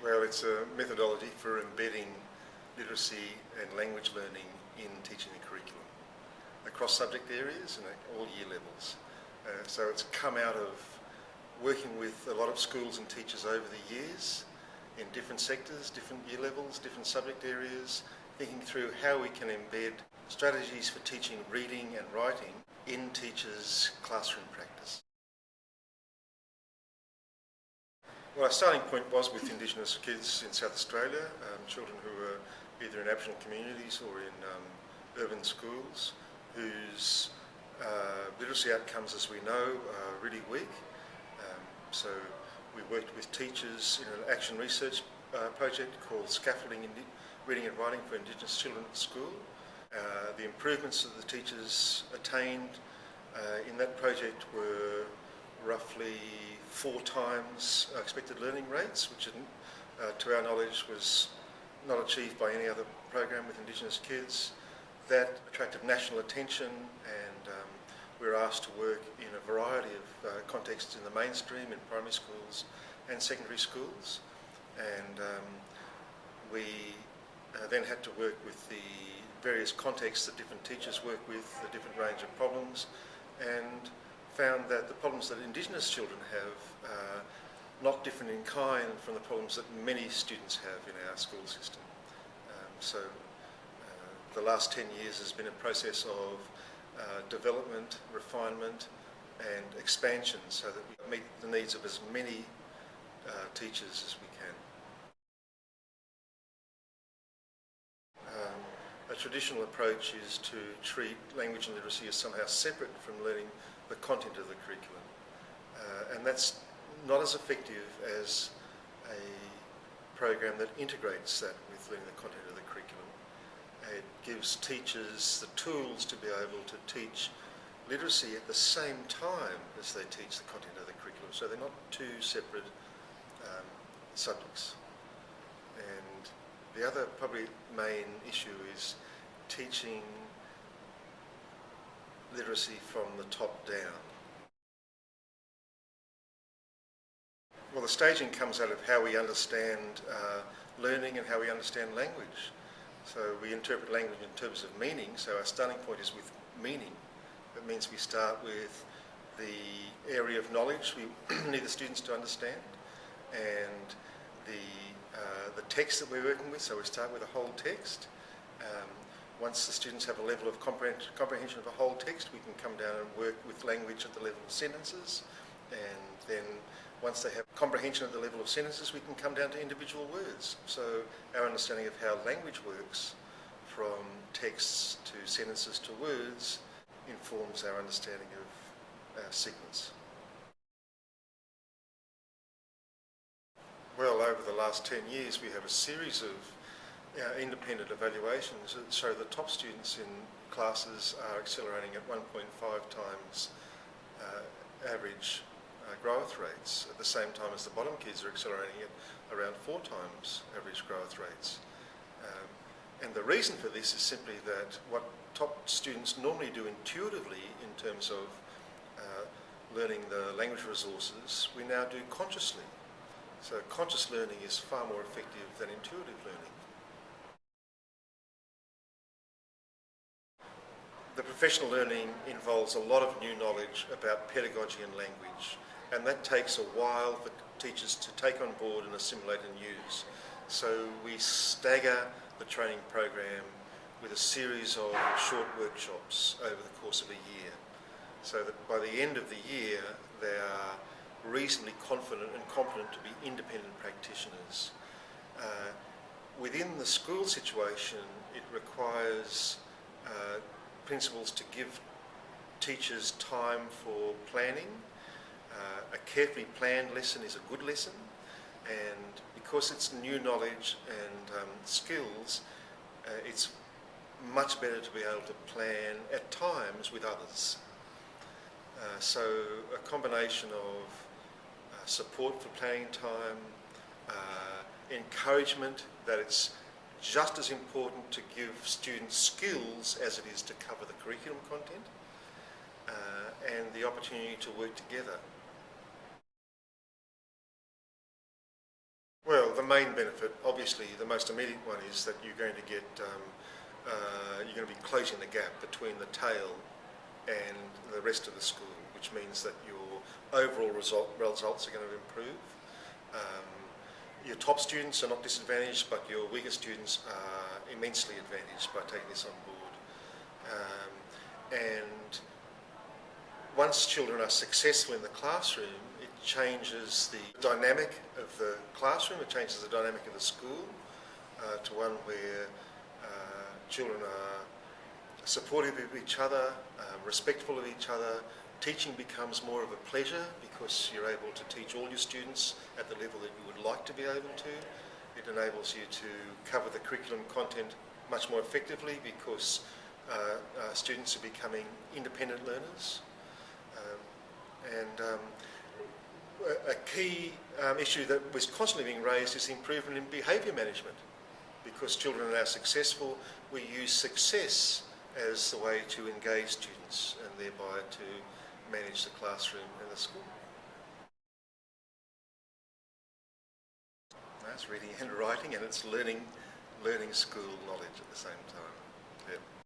Well, it's a methodology for embedding literacy and language learning in teaching the curriculum across subject areas and at all year levels. So it's come out of working with a lot of schools and teachers over the years in different sectors, different year levels, different subject areas, thinking through how we can embed strategies for teaching reading and writing in teachers' classroom practice. Well, our starting point was with Indigenous kids in South Australia, children who were either in Aboriginal communities or in urban schools, whose literacy outcomes, as we know, are really weak. So we worked with teachers in an action research project called Scaffolding in Reading and Writing for Indigenous Children at School. The improvements that the teachers attained in that project were roughly 4 times expected learning rates, which to our knowledge was not achieved by any other program with Indigenous kids. That attracted national attention, and we were asked to work in a variety of contexts in the mainstream, in primary schools and secondary schools. And we then had to work with the various contexts that different teachers work with, the different range of problems, and found that the problems that Indigenous children have are not different in kind from the problems that many students have in our school system. So the last 10 years has been a process of development, refinement and expansion so that we meet the needs of as many teachers as we can. A traditional approach is to treat language and literacy as somehow separate from learning the content of the curriculum. And that's not as effective as a program that integrates that with learning the content of the curriculum. It gives teachers the tools to be able to teach literacy at the same time as they teach the content of the curriculum, so they're not 2 separate subjects. And the other probably main issue is teaching literacy from the top down. Well, the staging comes out of how we understand learning and how we understand language. So we interpret language in terms of meaning, so our starting point is with meaning. That means we start with the area of knowledge we need the students to understand, and the text that we're working with, so we start with a whole text. Once the students have a level of comprehension of a whole text, we can come down and work with language at the level of sentences, and then once they have comprehension at the level of sentences, we can come down to individual words. So our understanding of how language works, from texts to sentences to words, informs our understanding of our sequence. Well, over the last 10 years, we have a series of independent evaluations that show the top students in classes are accelerating at 1.5 times average growth rates, at the same time as the bottom kids are accelerating at around 4 times average growth rates. And the reason for this is simply that what top students normally do intuitively in terms of learning the language resources, we now do consciously. So conscious learning is far more effective than intuitive learning. The professional learning involves a lot of new knowledge about pedagogy and language, and that takes a while for teachers to take on board and assimilate and use. So we stagger the training program with a series of short workshops over the course of a year, so that by the end of the year they are reasonably confident and competent to be independent practitioners. Within the school situation, it requires principals to give teachers time for planning. A carefully planned lesson is a good lesson, and because it's new knowledge and skills, it's much better to be able to plan at times with others. So a combination of support for planning time, encouragement that it's just as important to give students skills as it is to cover the curriculum content, and the opportunity to work together. Well, the main benefit, obviously, the most immediate one is that you're going to get you're going to be closing the gap between the tail and the rest of the school, which means that your overall results are going to improve. Your top students are not disadvantaged, but your weaker students are immensely advantaged by taking this on board. And once children are successful in the classroom, it changes the dynamic of the classroom, it changes the dynamic of the school to one where children are supportive of each other, respectful of each other. Teaching becomes more of a pleasure because you're able to teach all your students at the level that you would like to be able to. It enables you to cover the curriculum content much more effectively because students are becoming independent learners. A key issue that was constantly being raised is the improvement in behaviour management. Because children are now successful, we use success as the way to engage students and thereby to manage the classroom and the school. It's reading and writing, and it's learning school knowledge at the same time. Yep.